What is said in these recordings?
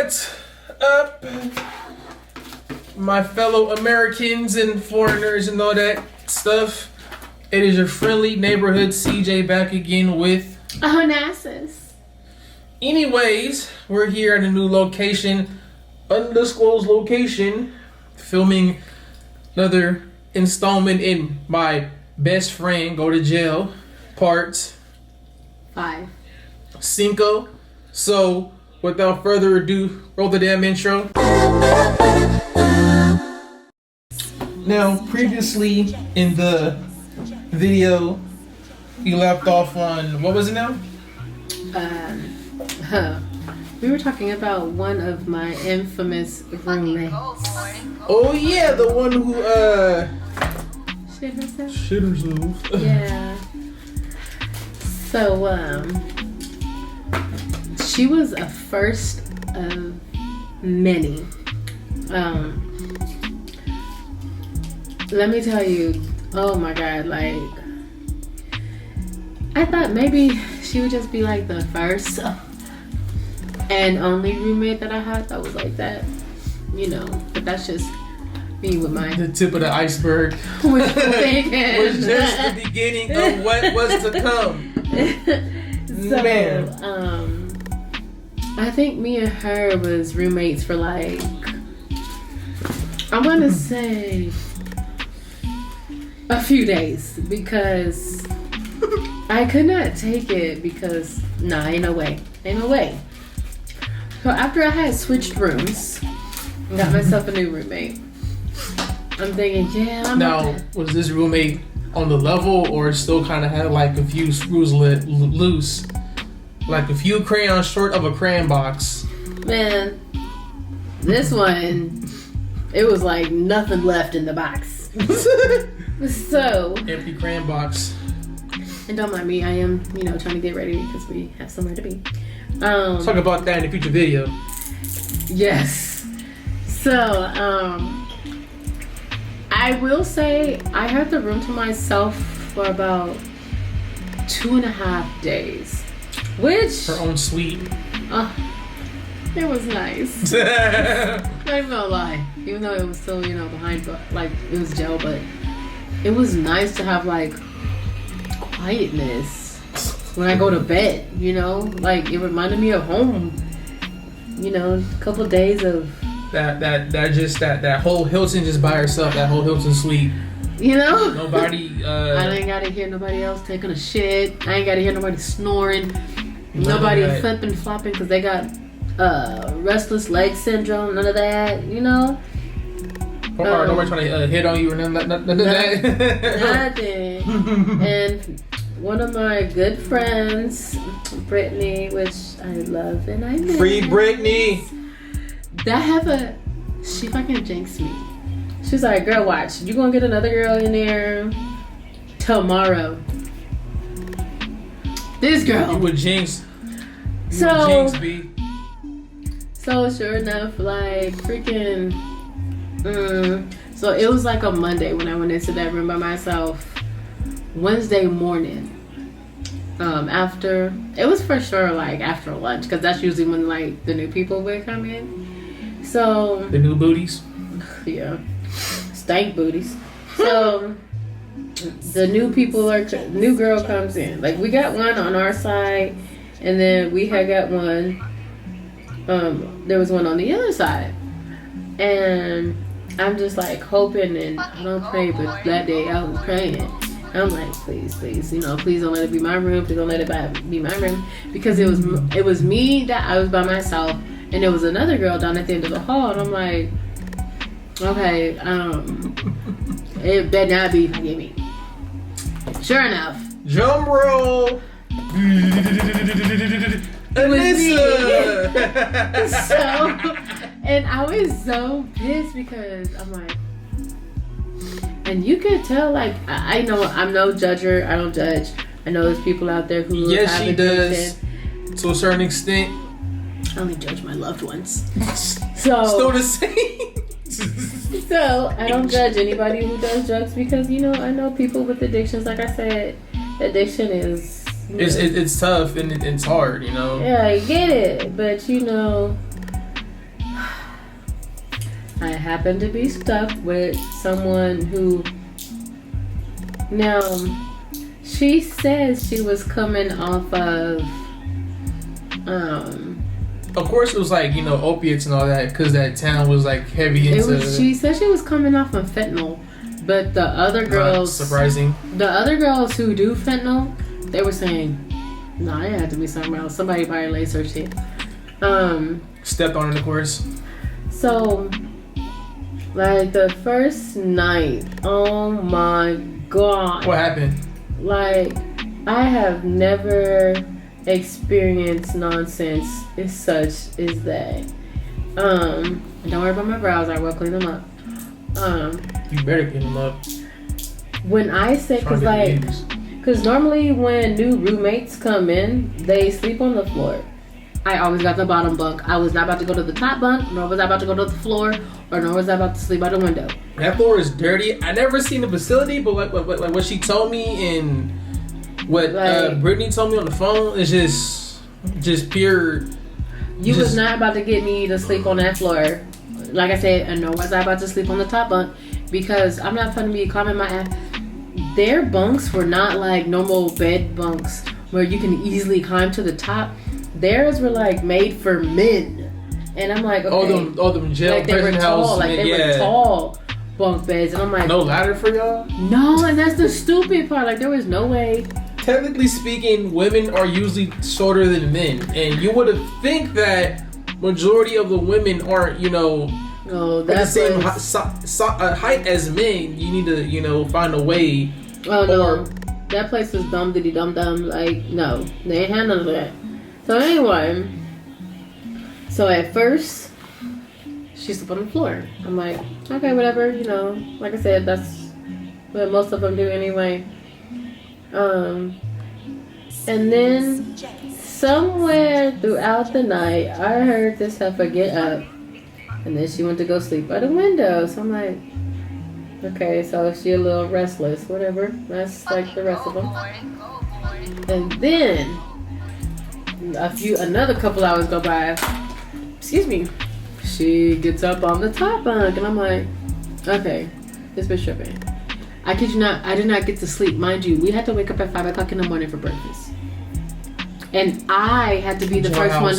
What's up, my fellow Americans and foreigners and all that stuff? It is your friendly neighborhood CJ back again with Onassis. Anyways, we're here at a new location, undisclosed location, filming another installment in my best friend go to jail part 5. Cinco. So, without further ado, roll the damn intro. Now, previously in the video, you left off on, what was it now? We were talking about one of my infamous roommates. Oh yeah, the one who, Shit herself? shit herself. Yeah. So, she was a first of many. Let me tell you, oh my God, like, I thought maybe she would just be like the first and only roommate that I had that was like that, you know, but that's just me with my The tip of the iceberg with thinking. was just the beginning of what was to come. So, Man. I think me and her was roommates for like, I want to say a few days because I could not take it because, nah, ain't no way. So after I had switched rooms, got myself a new roommate. I'm thinking, yeah, Now, was this roommate on the level or still kind of had like a few screws loose? Like a few crayons short of a crayon box. Man, this one, it was like nothing left in the box. So, Empty crayon box. and don't mind me, I am, trying to get ready because we have somewhere to be. Let's talk about that in a future video. Yes. So, I will say I had the room to myself for about 2.5 days, which Her own suite. it was nice. Not even gonna lie, even though it was still behind, but like it was jail, but it was nice to have like quietness when I go to bed. Like it reminded me of home. A couple of days of. That whole Hilton just by herself, that whole Hilton suite. Nobody I ain't gotta hear nobody else taking a shit. I ain't gotta hear nobody snoring. Nobody flipping, flopping because they got restless leg syndrome. None of that, Nobody trying to hit on you or none of that. Nothing. And one of my good friends, Brittany, which I love and I miss. Free Brittany. She fucking jinxed me. She's like, girl, watch. You gonna get another girl in there tomorrow. This girl. You would jinx. So B. So sure enough, like freaking. So it was like a Monday when I went into that room by myself. Wednesday morning. After it was for sure like after lunch because that's usually when like the new people would come in. So The new booties. yeah, stank booties. So the new girl comes in. Like we got one on our side, and then we had got one. There was one on the other side, and I'm just like hoping, and I don't pray, but that day I was praying. I'm like, please, please don't let it be my room. Please don't let it be my room because it was me that I was by myself. And there was another girl down at the end of the hall, and I'm like, okay, it better not be me. Sure enough. Drum roll. It was me. Alyssa. So, and I was so pissed because I'm like, and you could tell, like, I know I'm no judger. I don't judge. I know there's people out there who Yes, have she does. To a certain extent. I only judge my loved ones. Still the same. So I don't judge anybody who does drugs because I know people with addictions. Like I said, addiction is It's tough and it's hard, Yeah, I get it, but I happened to be stuck with someone who, now, she says she was coming off of, Of course, it was like, you know, opiates and all that, because that town was like heavy into. she said she was coming off of fentanyl, but the other girls, surprising. The other girls who do fentanyl, they were saying, "No, it had to be something else. Somebody probably laced her shit." Stepped on it, of course. So, like the first night, oh my god! What happened? Like, I have never experienced nonsense as such as that. Don't worry about my brows. I will clean them up. You better clean them up. When I say, cause normally when new roommates come in, they sleep on the floor. I always got the bottom bunk. I was not about to go to the top bunk, nor was I about to go to the floor, or nor was I about to sleep by the window. That floor is dirty. I never seen the facility, but like what she told me and what Brittany told me on the phone is just pure. You was not about to get me to sleep on that floor. Like I said, and nor was I about to sleep on the top bunk, because I'm not fun to be climbing my ass. Their bunks were not like normal bed bunks where you can easily climb to the top. Theirs were like made for men, and I'm like, okay, all them jail like they were tall, like they were tall bunk beds, and I'm like, no ladder for y'all? No, and that's the stupid part. Like there was no way. Technically speaking, women are usually shorter than men, and you would have think that majority of the women aren't, you know, the same height as men. You need to, you know, find a way. Oh no, that place was dumb diddy dum dum. Like no, they ain't had none of that. So anyway, so at first she slept on the floor. I'm like, okay, whatever, you know. Like I said, that's what most of them do anyway. And then somewhere throughout the night, I heard this heifer get up, and then she went to go sleep by the window. So I'm like, okay, so she a little restless, whatever. That's like the rest of them. And then another couple hours go by. Excuse me. She gets up on the top bunk, and I'm like, okay, this bitch tripping. I kid you not, I did not get to sleep. Mind you, we had to wake up at 5 o'clock in the morning for breakfast. And I had to be the first one.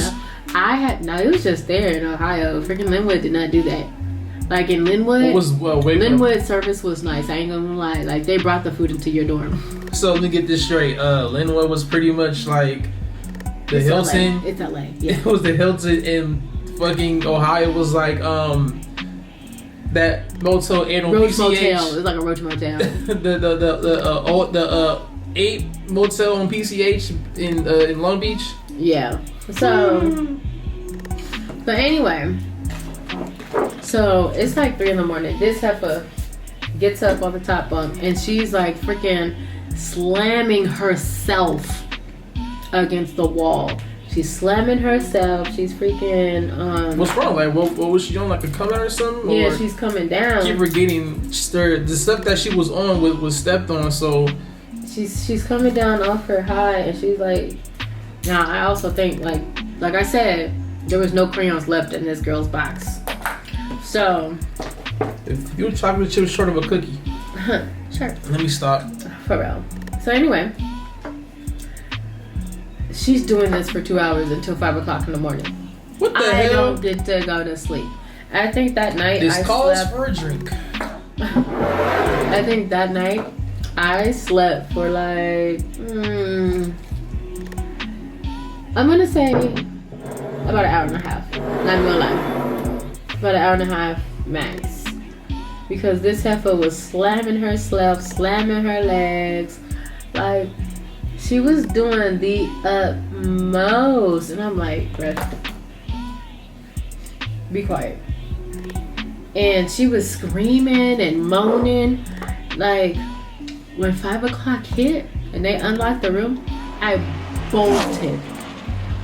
No, it was just there in Ohio. Freaking Linwood did not do that. Like in Linwood, Linwood service was nice. I ain't gonna lie. Like they brought the food into your dorm. So let me get this straight. Linwood was pretty much like the Hilton. It's LA. Yeah. It was the Hilton in fucking Ohio. Was like that motel and on Roach PCH. Motel. It was like a Roach Motel. the 8 motel on PCH in Long Beach. Yeah. So anyway, so it's like 3 a.m. This heifer gets up on the top bunk, and she's like freaking slamming herself against the wall. She's slamming herself. She's freaking. What's wrong? Like, what was she on? Like a come out or something? Yeah, or she's coming down. Keep forgetting stirred. The stuff that she was on was stepped on. So she's coming down off her high, and she's like. Now I also think like I said, there was no crayons left in this girl's box. So. If you chocolate chip short of a cookie. Sure. Let me stop. For real. So anyway. She's doing this for 2 hours until 5 o'clock in the morning. What the hell? I don't get to go to sleep. I think that night this calls for a drink. I think that night I slept for like I'm gonna say about an hour and a half. Not gonna lie. About an hour and a half max. Because this heifer was slamming herself, slamming her legs, like she was doing the utmost. And I'm like, bruh, be quiet. And she was screaming and moaning. Like, when 5 o'clock hit and they unlocked the room, I bolted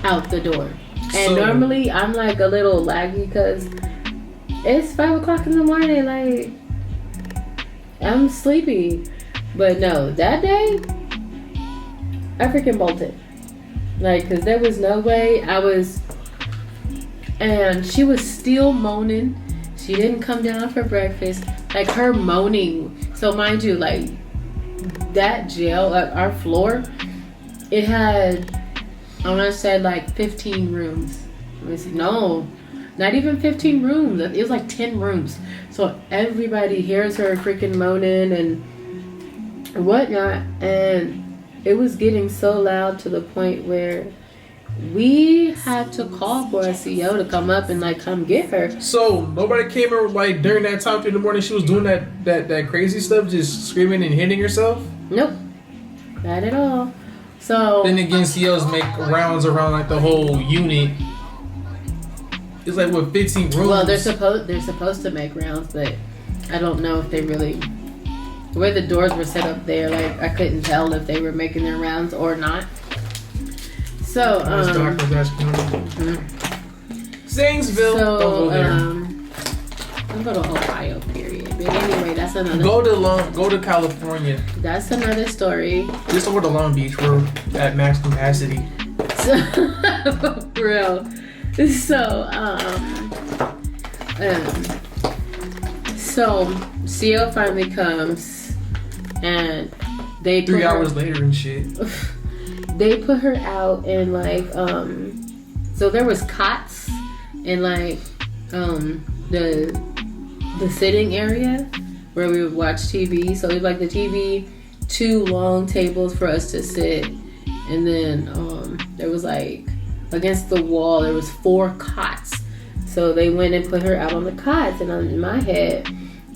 out the door. And normally I'm like a little laggy because it's 5 o'clock in the morning. Like, I'm sleepy. But no, that day, I freaking bolted. Like, because there was no way I was... And she was still moaning. She didn't come down for breakfast. Like her moaning. So mind you, like that jail, our floor, it had, I want to say like 15 rooms. Let me see. No, not even 15 rooms. It was like 10 rooms. So everybody hears her freaking moaning and whatnot. And it was getting so loud to the point where we had to call for a CO to come up and like come get her. So nobody came over like during that time in the morning. She was doing that crazy stuff, just screaming and hitting herself. Nope, not at all. So then again, COs make rounds around like the whole unit. It's like what 15 rooms. Well, they're supposed to make rounds, but I don't know if they really. The way the doors were set up there, like I couldn't tell if they were making their rounds or not. So Zanesville. So Don't go there. I'll go to Ohio. Period. But anyway, that's another. Go to California. That's another story. Just over to Long Beach. We're at max capacity. So, for real. So CO finally comes, and they 3 hours later and shit. They put her out in like so there was cots in like the sitting area where we would watch TV. So it was like the TV, 2 long tables for us to sit, and then there was like against the wall there was 4 cots. So they went and put her out on the cots, and I'm in my head,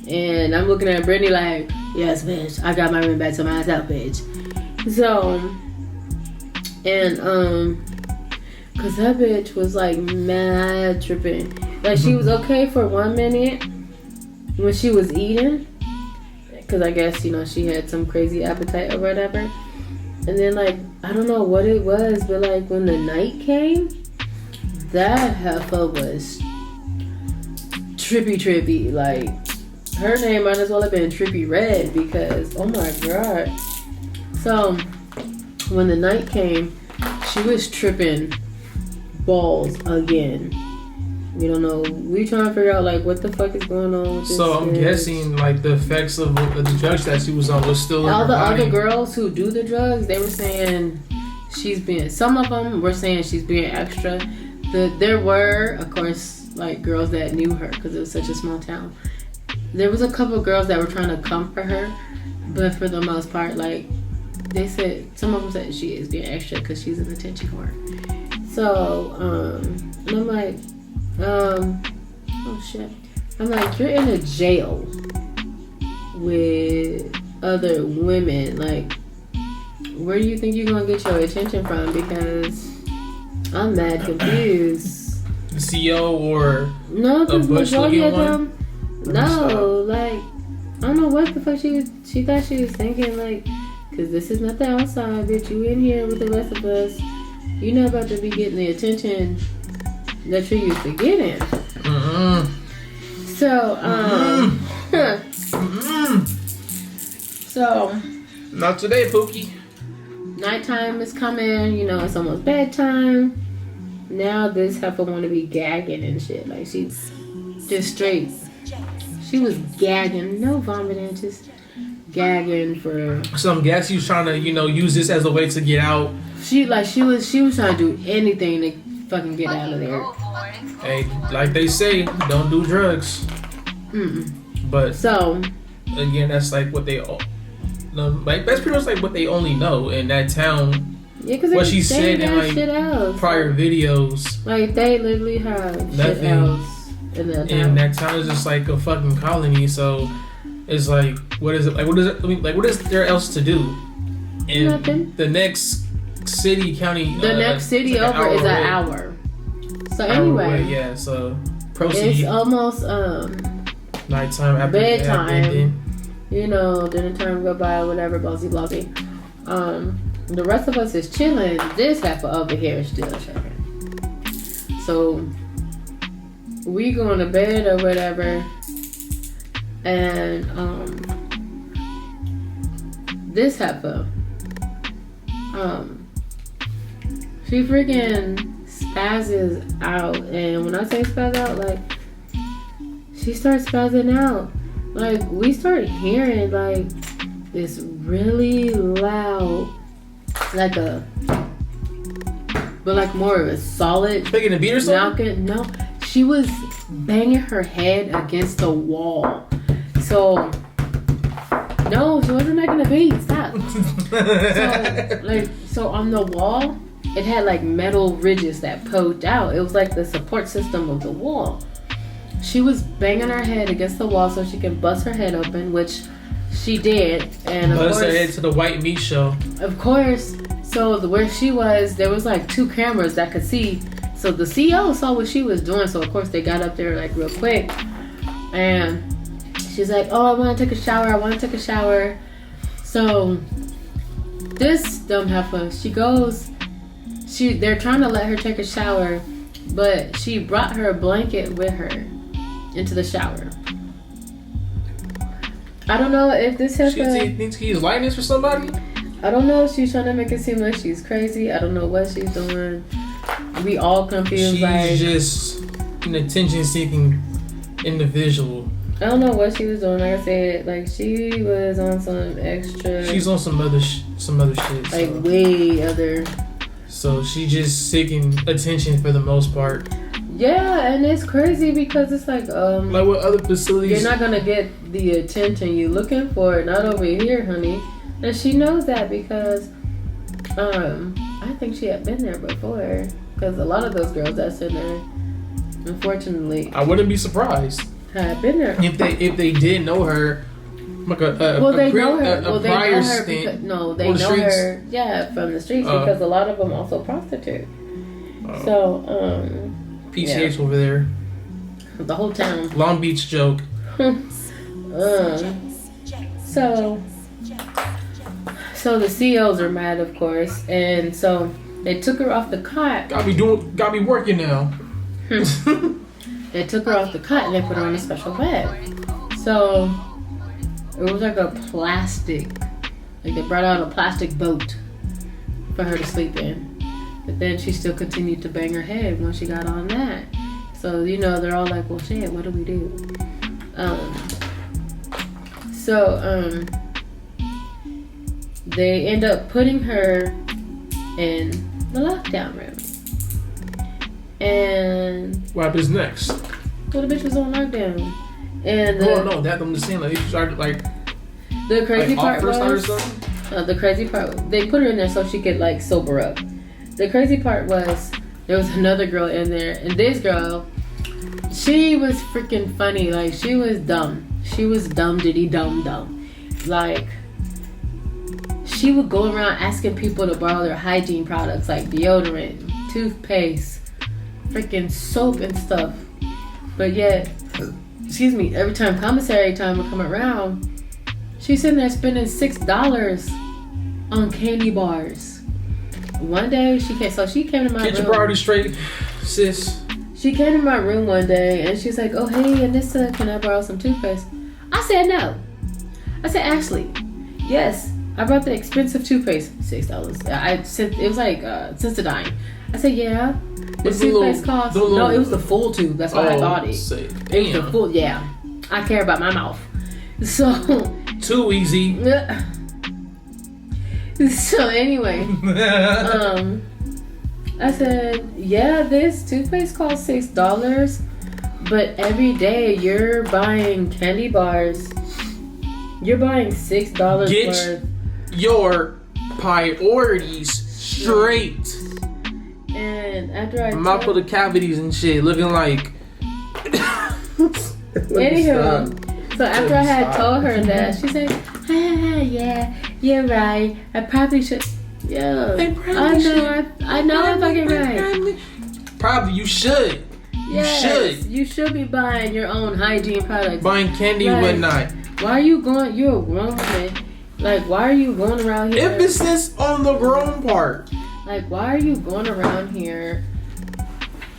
and I'm looking at Brittany like, yes, bitch, I got my room back to myself, bitch. So, and cause that bitch was like mad tripping. Like she was okay for 1 minute when she was eating, cause I guess she had some crazy appetite or whatever. And then like I don't know what it was, but like when the night came, that heifer was trippy. Like her name might as well have been Trippy Red, because oh my god. So when the night came, she was tripping balls again. We don't know. We trying to figure out like what the fuck is going on with this. So I'm guessing like the effects of the drugs that she was on was still in all her the body. other girls who do the drugs, they were saying some of them were saying she's being extra. There were, of course, like girls that knew her because it was such a small town. There was a couple of girls that were trying to comfort her, but for the most part, like they said, some of them said she is being extra because she's an attention whore. So, and I'm like, oh shit. I'm like, you're in a jail with other women. Like, where do you think you're gonna get your attention from? Because I'm mad confused. The CEO or no, a bush-looking one? No, like I don't know what the fuck she thought she was thinking. Like, cause this is not the outside, bitch. You in here with the rest of us. You're not about to be getting the attention that you're used to getting. So, so not today, Pookie. Nighttime is coming. It's almost bedtime. Now this heifer want to be gagging and shit. Like she's just straight. She was gagging, no vomiting, just gagging for. So I'm guessing she's trying to, use this as a way to get out. She was trying to do anything to fucking get out of there. Hey, like they say, don't do drugs. But so again, that's like what they all. Like that's pretty much like what they only know in that town. Yeah, because what she said in like prior videos. Like they literally have nothing shit else in that town is just like a fucking colony. So it's like, what is it? Like what is it? I mean, like what is there else to do? And nothing. The next city, county. The next city like over is an hour. So anyway, away, yeah. So proceed. It's almost nighttime after bedtime. Dinner time go by, whatever, blasey blasey. The rest of us is chilling. This heifer over here is still chilling. So we going to bed or whatever, and this heifer, she freaking spazzes out, and when I say spazz out, like she starts spazzing out. Like, we start hearing like this really loud, like but like more of a solid. Taking a beat or something? No, she was banging her head against the wall. So, no, she wasn't making a beat. Stop. So on the wall, it had like metal ridges that poked out. It was like the support system of the wall. She was banging her head against the wall so she could bust her head open, which she did. And of Bust course, her head to the white meat show. Of course. So where she was, there was like 2 cameras that could see. So the CEO saw what she was doing. So of course they got up there like real quick. And she's like, oh, I want to take a shower. So this dumb heifer, they're trying to let her take a shower, but she brought her blanket with her into the shower. I don't know if this heifer... She thinks he's likeness for somebody? I don't know if she's trying to make it seem like she's crazy. I don't know what she's doing. We all confused. She's just an attention-seeking individual. I don't know what she was doing. Like I said, like she was on some extra. She's on some other shit. Like way other. So she just seeking attention for the most part. Yeah, and it's crazy because it's like like what other facilities? You're not gonna get the attention you're looking for. Not over here, honey. And she knows that because I think she had been there before. Because a lot of those girls that's in there, unfortunately, I wouldn't be surprised. Had been there. If they did know her, like they know her. A prior stint. They know her. Yeah, from the streets because a lot of them also prostitute. So PCH over there. The whole town. Long Beach joke. So the CEOs are mad, of course, and so they took her off the cot. Got me working now. They took her off the cot and they put her on a special bed. So it was like a plastic, like they brought out a plastic boat for her to sleep in. But then she still continued to bang her head when she got on that. So they're all like, well, shit, what do we do? They end up putting her in the lockdown room. And what happens next? Well, the bitch was on lockdown. And no, that I'm just saying, like, she started like. The crazy part was the crazy part. They put her in there so she could like sober up. The crazy part was there was another girl in there, and this girl, she was freaking funny. Like she was dumb. She was dumb diddy dumb. Like she would go around asking people to borrow their hygiene products like deodorant, toothpaste, freaking soap and stuff. But yet, every time commissary time would come around, she's sitting there spending $6 on candy bars. One day she came to my room. Get your priorities straight, sis. She came to my room one day and she's like, "Oh hey, Anissa, can I borrow some toothpaste?" I said no. I said, "Ashley, yes, I brought the expensive toothpaste, $6. It was like Sensodyne." I said, "Yeah." The toothpaste cost. No, it was the full tube. That's why I bought it. It was the full. Yeah, I care about my mouth. So. Too easy. So anyway, I said, "Yeah, this toothpaste costs $6, but every day you're buying candy bars. You're buying $6 worth. Your priorities straight." And after I mouth full of cavities and shit, looking like. Anywho, so after I had told her that, she said, "Yeah, you're right. I probably should." Yeah, I know I'm fucking right. Probably you should. Yes, you should be buying your own hygiene products. Buying candy and whatnot. Why are you going? You're a grown woman. Like, why are you going around here? Emphasis on the grown part. Like, why are you going around here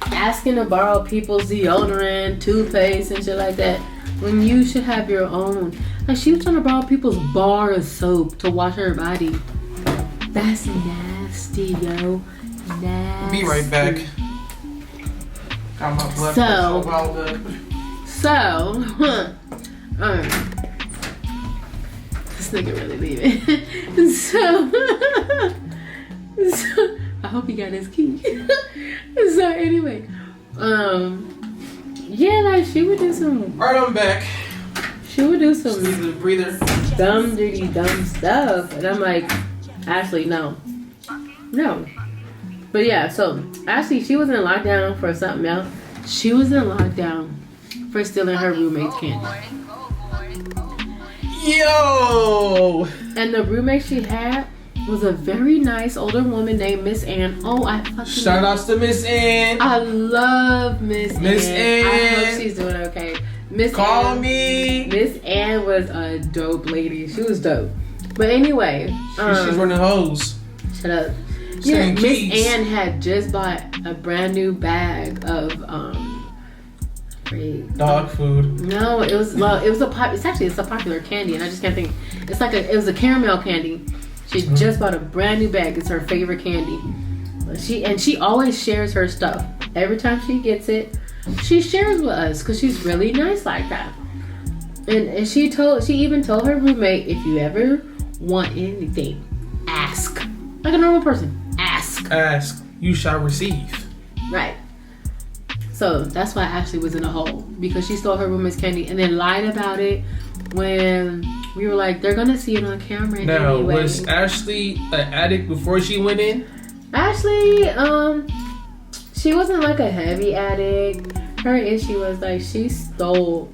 asking to borrow people's deodorant, toothpaste, and shit like that when you should have your own? Like, she was trying to borrow people's bar of soap to wash her body. That's nasty, yo. Nasty. Be right back. Got my blood So, this nigga really leaving. So I hope he got his key. So anyway, yeah, like she would do some. Alright, I'm back. She would do Just some need a breather. dumb stuff, and I'm like, Ashley, no. But yeah, so Ashley, she was in lockdown for something else. She was in lockdown for stealing her roommate's candy. Yo! And the roommate she had was a very nice older woman named Miss Ann. Oh, I fucking Shout outs to Miss Ann. I love Miss Ann. I hope she's doing okay. Call me. Miss Ann was a dope lady. She was dope. But anyway, She's running hoes. shut up. Yeah, Selling Miss keys. Ann had just bought a brand new bag of Dog food. No, it's a popular candy, and I just can't think. It was a caramel candy. She just bought a brand new bag. It's her favorite candy. She always shares her stuff. Every time she gets it, she shares with us because she's really nice like that. And she even told her roommate, if you ever want anything, ask. Like a normal person. Ask, you shall receive. Right. So that's why Ashley was in a hole, because she stole her roommate's candy and then lied about it when we were like, they're gonna see it on camera Now, anyway. was Ashley an addict before she went in? Ashley, she wasn't like a heavy addict. Her issue was like she stole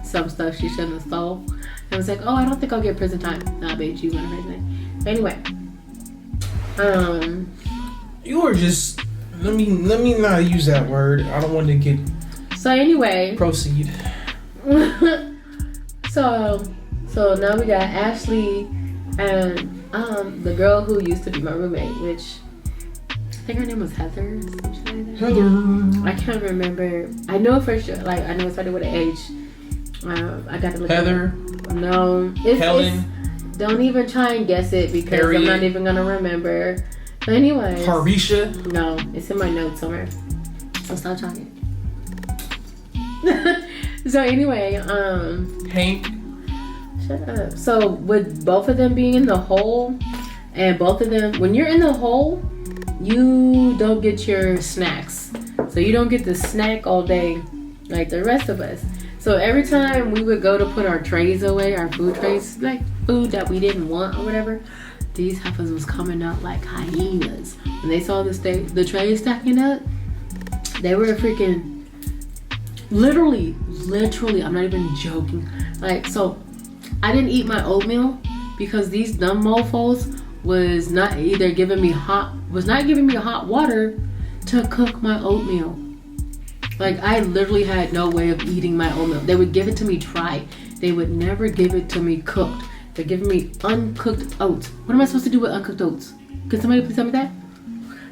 some stuff she shouldn't have stole. And was like, oh, I don't think I'll get prison time. Nah, bitch, you went to prison. Anyway. You were just let me not use that word. I don't want to get So anyway. proceed. So now we got Ashley and the girl who used to be my roommate, which I think her name was Heather or something like that. Heather. I can't remember. I know for sure, like I know it started with an H. I got to look Heather. it up. No. Helen. Don't even try and guess it because Harriet. I'm not even gonna remember. But anyway. Harisha. No, it's in my notes somewhere. So stop talking. So anyway, Hank. shut up. So with both of them being in the hole, and both of them, when you're in the hole, you don't get your snacks. So you don't get the snack all day like the rest of us. So every time we would go to put our trays away, our food trays, like food that we didn't want or whatever, these heifers was coming out like hyenas. When they saw the trays stacking up, they were freaking literally, I'm not even joking. Like, so I didn't eat my oatmeal because these dumb mofos was not giving me hot water to cook my oatmeal. Like, I literally had no way of eating my oatmeal. They would give it to me dry. They would never give it to me cooked. They're giving me uncooked oats. What am I supposed to do with uncooked oats? Can somebody please tell me that?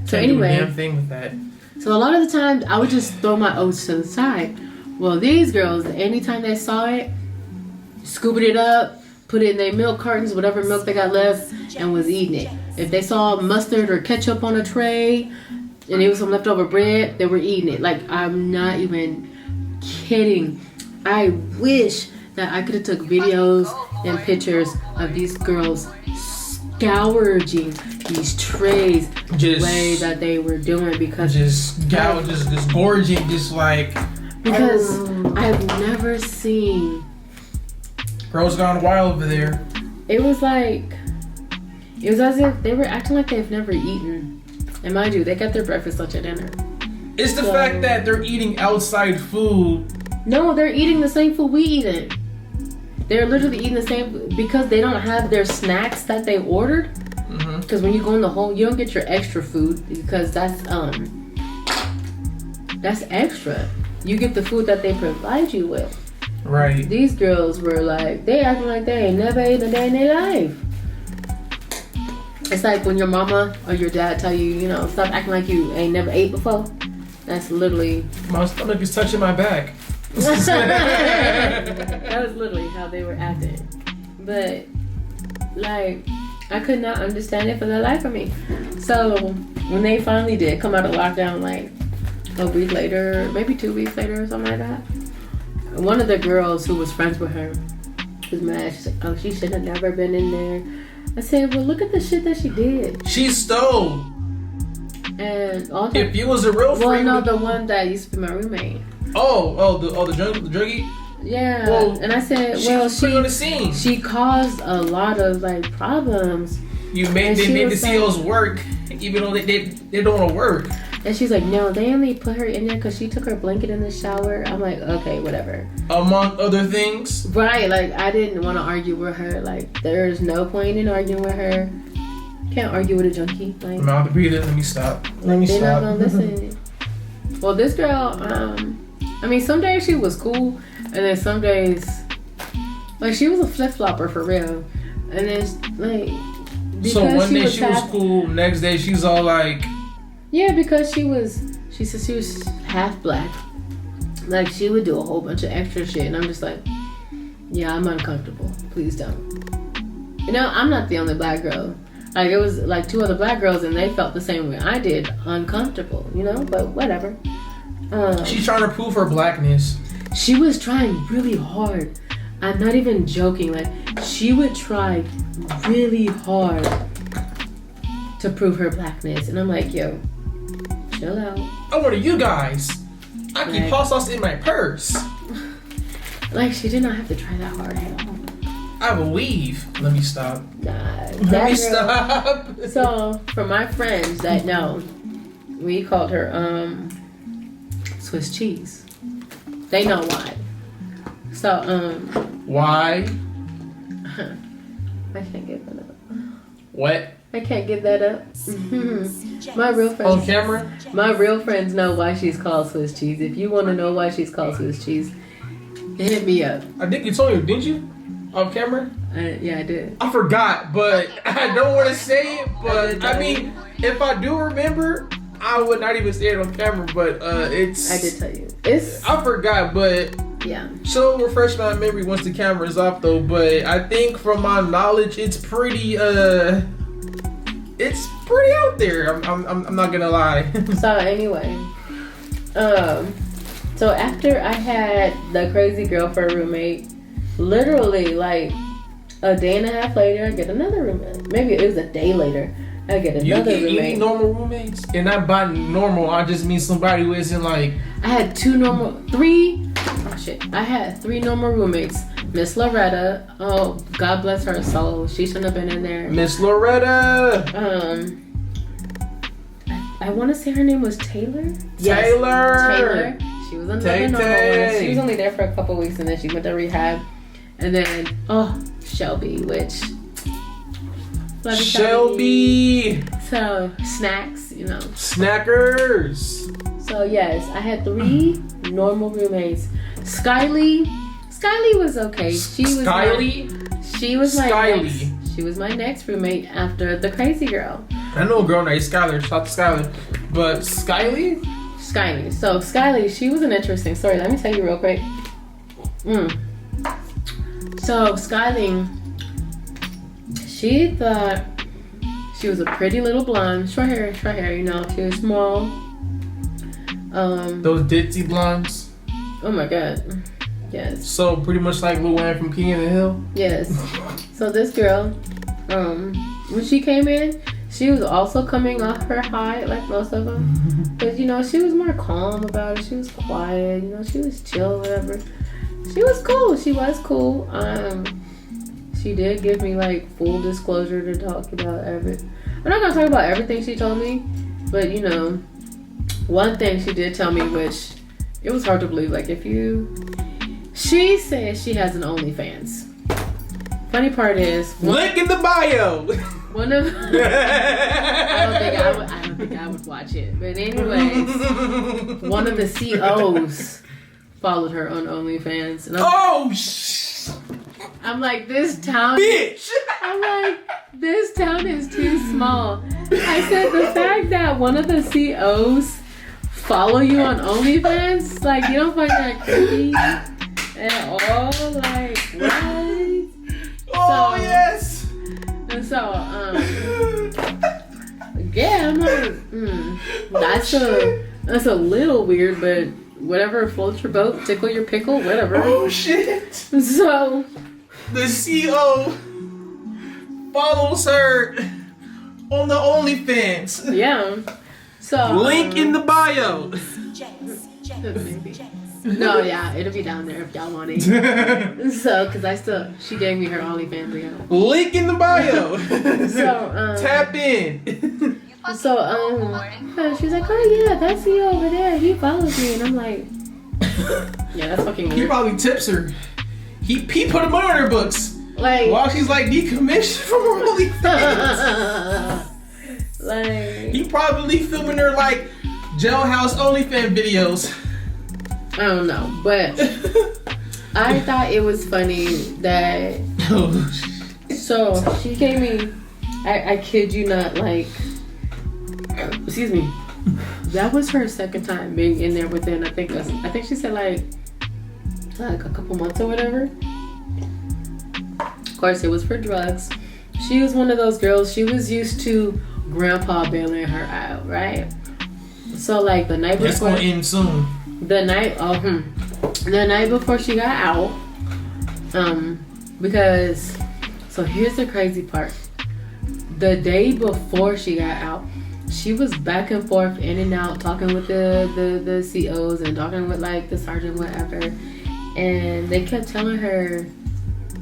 So Can't do a anyway, damn thing with that. so a lot of the times I would just throw my oats to the side. Well, these girls, anytime they saw it, scooped it up, put it in their milk cartons, whatever milk they got left, and was eating it. If they saw mustard or ketchup on a tray, and it was some leftover bread, they were eating it. Like, I'm not even kidding. I wish that I could have took videos and pictures of these girls scourging these trays the way that they were doing because gorging, just like because I've never seen. Girls Gone Wild over there. It was as if they were acting like they've never eaten. And mind you, they got their breakfast, lunch, and dinner. It's the fact that they're eating outside food. No, they're eating the same food we eat it. They're literally eating the same because they don't have their snacks that they ordered. Because when you go in the hole, you don't get your extra food because that's extra. You get the food that they provide you with. Right. These girls were like, they acting like they ain't never ate a day in their life. It's like when your mama or your dad tell you, you know, stop acting like you ain't never ate before. That's literally... My stomach is touching my back. That was literally how they were acting. But, like, I could not understand it for the life of me. So, when they finally did come out of lockdown, like, a week later, maybe 2 weeks later or something like that, one of the girls who was friends with her was mad. She's like, oh, she should have never been in there. I said, well, look at the shit that she did. She stole. And all the, If you was a real well, friend. no, the one that used to be my roommate. The druggie. Yeah. Well, and I said, She well, was put on the scene. she caused a lot of like problems. They and made she the was CEOs work, even though they don't want to work. And she's like, no, they only put her in there because she took her blanket in the shower. I'm like, okay, whatever. Among other things. Right, like, I didn't want to argue with her. Like, there's no point in arguing with her. Can't argue with a junkie. Like, I'm out to breathe it. Let me stop. Let me they're stop. not gonna listen. Well, this girl, I mean, some days she was cool, and then some days, like, she was a flip-flopper for real. And then, like, So one day she was half, cool. Next day she's all like, yeah, because she said she was half black. Like, she would do a whole bunch of extra shit, and I'm just like, yeah, I'm uncomfortable. Please don't. You know, I'm not the only black girl. Like, it was like 2 other black girls, and they felt the same way I did, uncomfortable, you know, but whatever. she's trying to prove her blackness. She was trying really hard. I'm not even joking. Like, she would try really hard to prove her blackness, and I'm like, yo, chill out. I'm one of you guys. I keep Right. hot sauce in my purse. Like, she did not have to try that hard at all. I have a weave. Let me stop. Nah, Let that me girl- stop. So, for my friends that know, we called her Swiss cheese. They know why. So, Why? I can't get that up. What? I can't get that up. My real On friends. camera? My real friends know why she's called Swiss cheese. If you want to know why she's called Swiss cheese, hit me up. I think you told me, didn't you? On camera? Yeah, I did. I forgot, but I don't want to say it. But I mean, if I do remember, I would not even say it on camera. But it's. I did tell you. It's I forgot, but yeah. she'll refresh my memory once the camera's off, though. But I think, from my knowledge, it's pretty out there. I'm not gonna lie. So anyway, so after I had the crazy girl for a roommate, literally like a day and a half later, I get another roommate. Maybe it was a day later, I get another You roommate. need normal roommates, and not by normal, I just mean somebody who isn't like. I had I had 3 normal roommates. Miss Loretta, oh God bless her soul, she shouldn't have been in there. Miss Loretta. I want to say her name was Taylor. Taylor. She was another normal one. She was only there for a couple weeks, and then she went to rehab. And then Shelby, which love you, Shelby. So snacks, you know. Snackers. So yes, I had 3 normal roommates. Skyly was okay. She was my Skyly. next. She was my next roommate after the crazy girl. I know a girl named Skylar. Shout out to Skylar. But Skyly? Skyly. So Skyly, she was an interesting story. Let me tell you real quick. So Skyly, she thought she was a pretty little blonde, short hair. You know, she was small. Those ditzy blondes. Oh my God. Yes. So pretty much like Lil Wayne from King of the Hill. Yes. So this girl, when she came in, she was also coming off her high, like most of them. But you know, she was more calm about it. She was quiet. You know, she was chill, whatever. She was cool. She did give me like full disclosure to talk about everything. I'm not gonna talk about everything she told me, but you know, one thing she did tell me, which it was hard to believe. Like she said she has an OnlyFans. Funny part is, Link in the bio. one of I don't think I would watch it. But anyways, one of the COs followed her on OnlyFans, and I'm like, this town, bitch. I'm like, this town is too small. I said the fact that one of the COs follow you on OnlyFans, like, you don't find that creepy at all? Like, what? Yes. And so, yeah, I'm like, that's a little weird, but whatever floats your boat, tickle your pickle, whatever. Oh shit! So The CEO follows her on the OnlyFans. yeah. So Link in the bio. No, yeah, it'll be down there if y'all want it. So, she gave me her OnlyFans account. Link in the bio. So, Tap in. so, she was like, oh yeah, that's he over there. He follows me, and I'm like, yeah, that's fucking He weird. probably tips her. He put him on her books Like, while she's like decommissioned from her OnlyFans. like, He probably filming her like jailhouse OnlyFans videos. I don't know, but I thought it was funny that. So she gave me, I kid you not, like, excuse me, that was her second time being in there within, I think she said like a couple months or whatever. Of course, it was for drugs. She was one of those girls, she was used to grandpa bailing her out, right? So like the night That's before, gonna end soon. the night before she got out, because, so here's the crazy part. The day before she got out, she was back and forth, in and out, talking with the COs and talking with like the sergeant, whatever. And they kept telling her,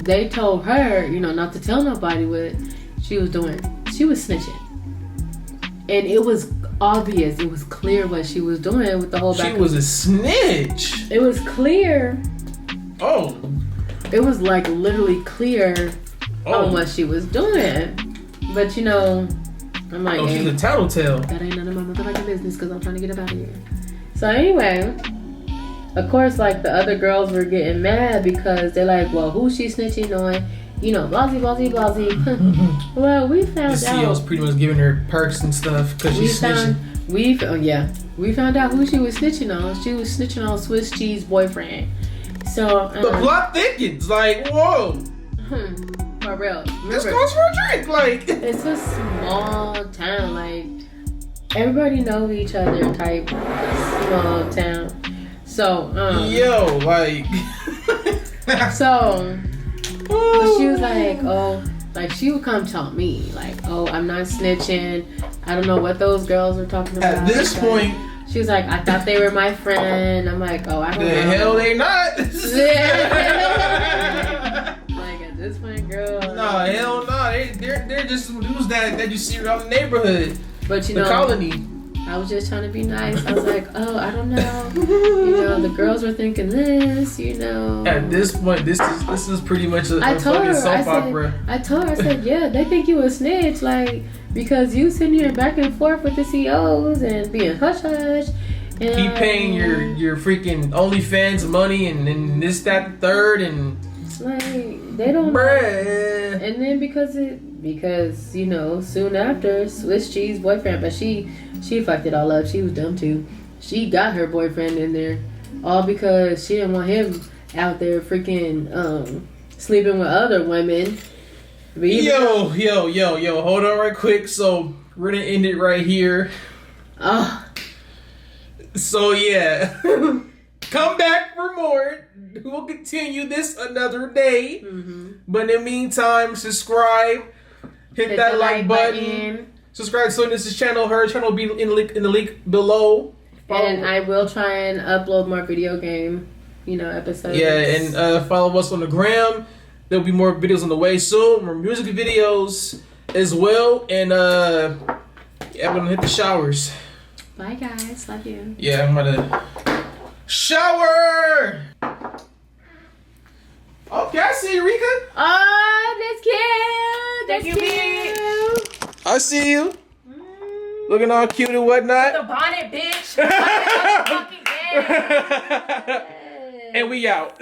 they told her, not to tell nobody what she was doing. She was snitching. And it was obvious, it was clear what she was doing with the whole back. She was a snitch. It was clear. Oh. It was like literally clear on what she was doing. But I'm like, Oh, she's hey, a tattletale. that ain't none of my motherfucking business because I'm trying to get up out of here. So anyway, of course, like the other girls were getting mad because they're like, well, who's she snitching on? Blasey, blasey, blasey. Well, we found The out. CEO's pretty much giving her perks and stuff because she's snitching. We found out who she was snitching on. She was snitching on Swiss Cheese boyfriend. So The plot thickens. Like, whoa. for real. This Remember, goes for a drink. Like, it's a small town. Like everybody know each other type small town. So yo, like. so. But she was like, like she would come tell me, like, I'm not snitching. I don't know what those girls were talking about. At this point, she was like, I thought they were my friend. I'm like, I don't know. the hell they not. Like at this point, girl. No, hell no. They're just dudes that you see around the neighborhood. But The colony. I was just trying to be nice. I was like, I don't know. The girls were thinking this, At this point, this is pretty much a fucking soap opera. I told her, I said, yeah, they think you a snitch, like, because you sitting here back and forth with the COs and being hush hush. And Keep paying your freaking OnlyFans money and this, that, the third, and like they don't. bruh. And then because soon after Swiss Cheese boyfriend, but she fucked it all up. She was dumb too. She got her boyfriend in there, all because she didn't want him out there freaking sleeping with other women. Yo, hold on right quick. So we're gonna end it right here. So yeah, come back for more. We'll continue this another day. Mm-hmm. But in the meantime, subscribe, hit that the like button. Subscribe to this channel. Her channel will be in the link below. And I will try and upload more video game, episodes. Yeah, and follow us on the gram. There'll be more videos on the way soon. More music videos as well. And I'm gonna hit the showers. Bye guys, love you. Yeah, I'm gonna shower. Okay, I see you, Rika. Oh, that's cute. That's cute. I see you. Looking all cute and whatnot. The bonnet, bitch. Bonnet fucking day. And we out.